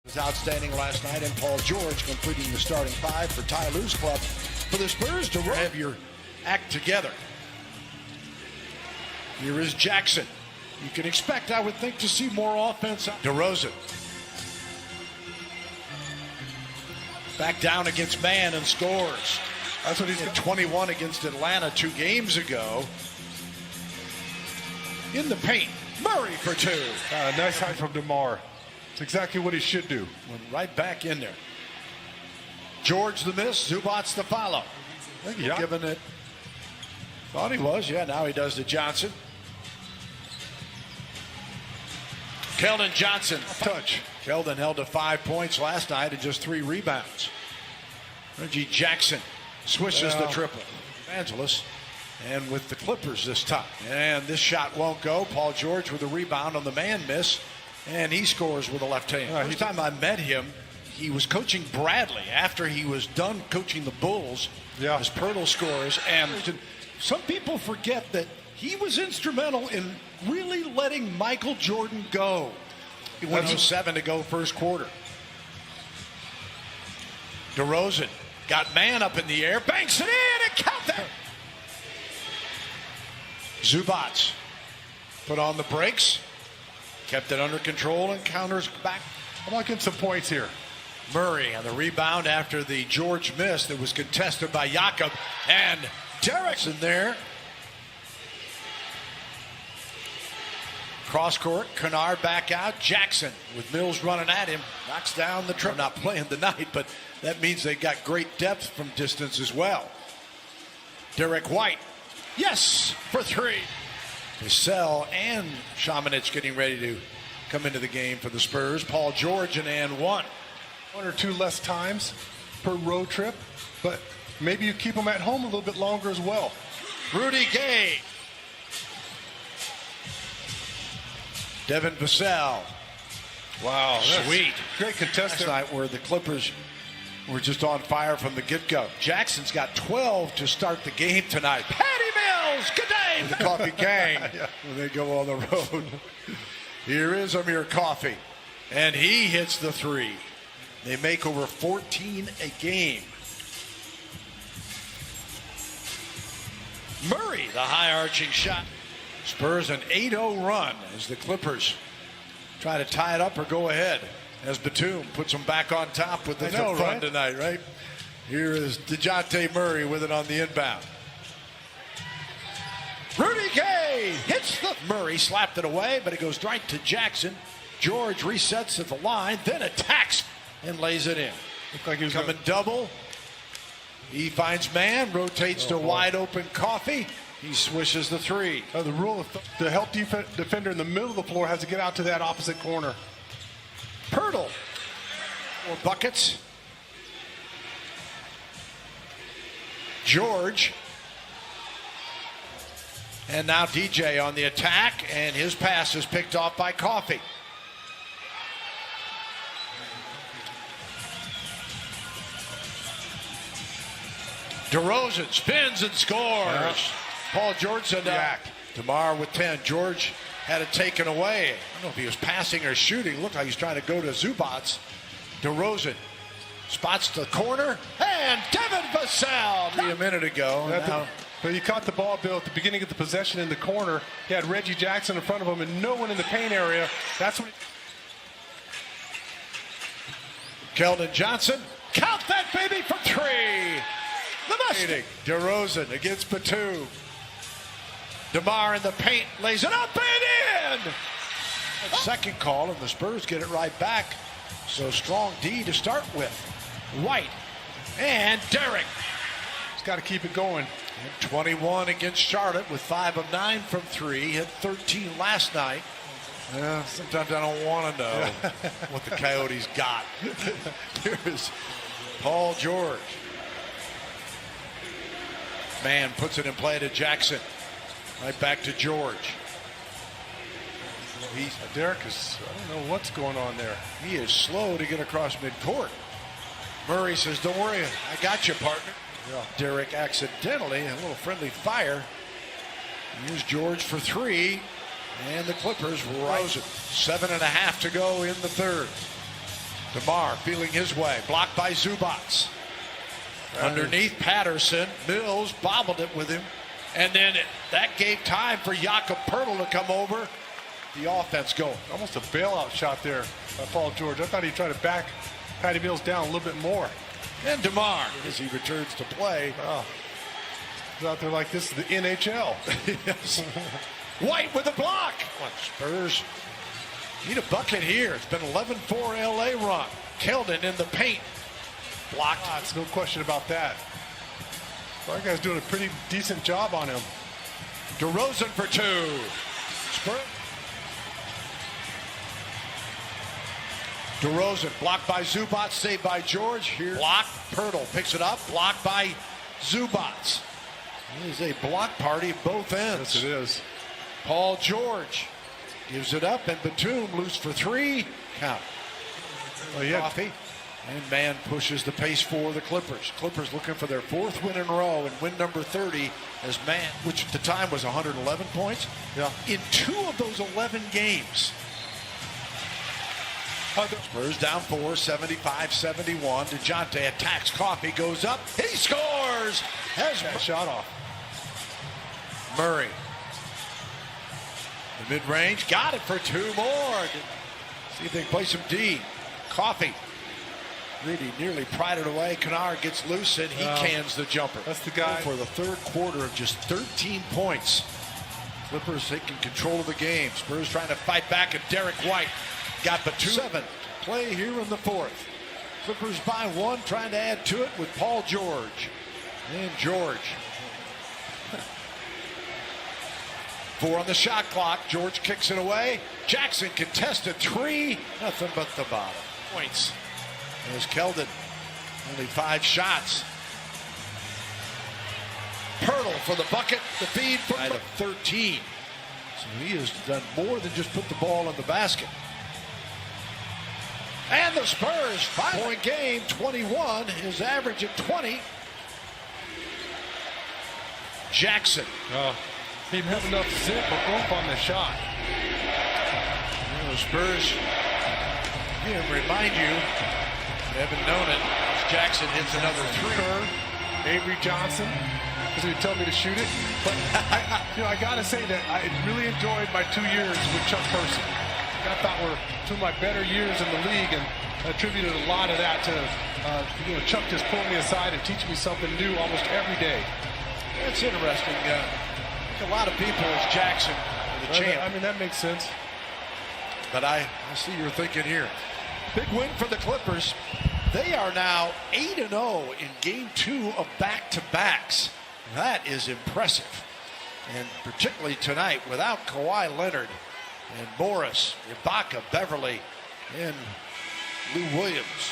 Was outstanding last night, and Paul George completing the starting five for Ty Lue's club. For the Spurs to have your act together. Here is Jackson. You can expect, I would think, to see more offense. DeRozan. Back down against man and scores. That's what he's got. 21 against Atlanta 2 games ago. In the paint, Murray for 2. Nice high from DeMar. It's exactly what he should do. Went right back in there. George the miss, Zubac's the follow. I think given it. Thought he was, yeah, now he does to Johnson. Keldon Johnson, touch. Keldon held to 5 points last night and just 3 rebounds. Reggie Jackson swishes the triple. Angeles, and with the Clippers this time. And this shot won't go. Paul George with a rebound on the man miss, and he scores with a left hand. First time I met him, he was coaching Bradley after he was done coaching the Bulls. As Pirtle scores, and some people forget that he was instrumental in really letting Michael Jordan go when he was 7 to go first quarter. DeRozan got man up in the air, banks it in, and count that. Zubac put on the brakes, kept it under control, and counters back. I'm going to get some points here. Murray on the rebound after the George miss that was contested by Jakob, and Derek's in there. Cross court, Kennard back out. Jackson with Mills running at him, knocks down the triple. Not playing tonight, but that means they got great depth from distance as well. Derek White, yes, for 3. Vassell and Shamanich getting ready to come into the game for the Spurs. Paul George and 1. 1 or 2 less times per road trip, but maybe you keep them at home a little bit longer as well. Rudy Gay. Devin Vassell. Wow, sweet. Great contest last night where the Clippers were just on fire from the get-go. Jackson's got 12 to start the game tonight. Patty Mills, good day. The Coffee Gang when they go on the road. Here is Amir Coffee, and he hits the 3. They make over 14 a game. Murray, the high arching shot. Spurs an 8-0 run as the Clippers try to tie it up or go ahead. As Batum puts them back on top with the fun tonight, right? Here is DeJounte Murray with it on the inbound. Rudy Gay hits the... Murray slapped it away, but it goes right to Jackson. George resets at the line, then attacks and lays it in. Looked like he was coming double. He finds man, rotates to wide open Coffee. He swishes the 3. The rule of the help defender in the middle of the floor has to get out to that opposite corner. Pirtle. 4 buckets. George. And now DJ on the attack, and his pass is picked off by Coffee. DeRozan spins and scores. Paul George said that. DeMar with 10. George had it taken away. I don't know if he was passing or shooting. Looked like he's trying to go to Zubac. DeRozan spots the corner, and Devin Vassell a minute ago. But he caught the ball, Bill, at the beginning of the possession in the corner. He had Reggie Jackson in front of him and no one in the paint area. That's when Keldon Johnson, count that baby for 3. The Mustang. DeRozan against Batum. DeMar in the paint, lays it up and in. Second call, and the Spurs get it right back. So strong D to start with. White and Derek. He's got to keep it going. And 21 against Charlotte with 5 of 9 from 3. Hit 13 last night. Sometimes I don't want to know what the Coyotes got. Here's Paul George. Man puts it in play to Jackson. Right back to George. Derek is, I don't know what's going on there. He is slow to get across midcourt. Murray says, don't worry, I got you, partner. Derek accidentally, a little friendly fire. Here's George for 3. And the Clippers rise. 7.5 to go in the third. DeMar feeling his way. Blocked by Zubats. Underneath Patterson. Mills bobbled it with him. And then that gave time for Jakob Poeltl to come over. The offense going. Almost a bailout shot there by Paul George. I thought he'd try to back Patty Mills down a little bit more. And DeMar, as he returns to play. Oh. He's out there like this is the NHL. Yes. White with a block. Spurs need a bucket here. It's been 11-4 LA run. Keldon in the paint. Blocked. It's no question about that. That guy's doing a pretty decent job on him. DeRozan for two. Spurs. DeRozan blocked by Zubats, saved by George. Here, blocked. Poeltl picks it up, blocked by Zubats. It is a block party at both ends. Yes, it is. Paul George gives it up, and Batum loose for three. Count. Well, yeah. Coffee. And man pushes the pace for the Clippers. Clippers looking for their fourth win in a row and win number 30 as man, which at the time was 111 points. Yeah. In 2 of those 11 games. Spurs down 4, 75-71. DeJounte attacks Coffee, goes up. He scores! Has that shot off. Murray. The mid-range, got it for 2 more. See if they can play some D. Coffee. Really nearly pried it away. Kennard gets loose and he cans the jumper. That's the guy. For the third quarter of just 13 points. Clippers taking control of the game. Spurs trying to fight back, and Derek White got the 2-7 play here in the fourth. Clippers by 1, trying to add to it with Paul George. And George. 4 on the shot clock. George kicks it away. Jackson contested 3. Nothing but the bottom. Points. There's Keldon. Only 5 shots. Poeltl for the bucket. The feed from 13. So he has done more than just put the ball in the basket. And the Spurs, 5-point game, 21. His average at 20. Jackson. He didn't have enough zip or oomph on the shot. The Spurs, again, remind you, they haven't known it. Jackson hits another 3. Avery Johnson, because he would tell me to shoot it. But I got to say that I really enjoyed my 2 years with Chuck Person. I thought were 2 of my better years in the league, and I attributed a lot of that to Chuck just pulling me aside and teaching me something new almost every day. That's interesting. A lot of people as Jackson, the champ. I mean, that makes sense. But I see you're thinking here. Big win for the Clippers. They are now 8-0 in game 2 of back-to-backs. That is impressive. And particularly tonight without Kawhi Leonard and Morris, Ibaka, Beverly, and Lou Williams.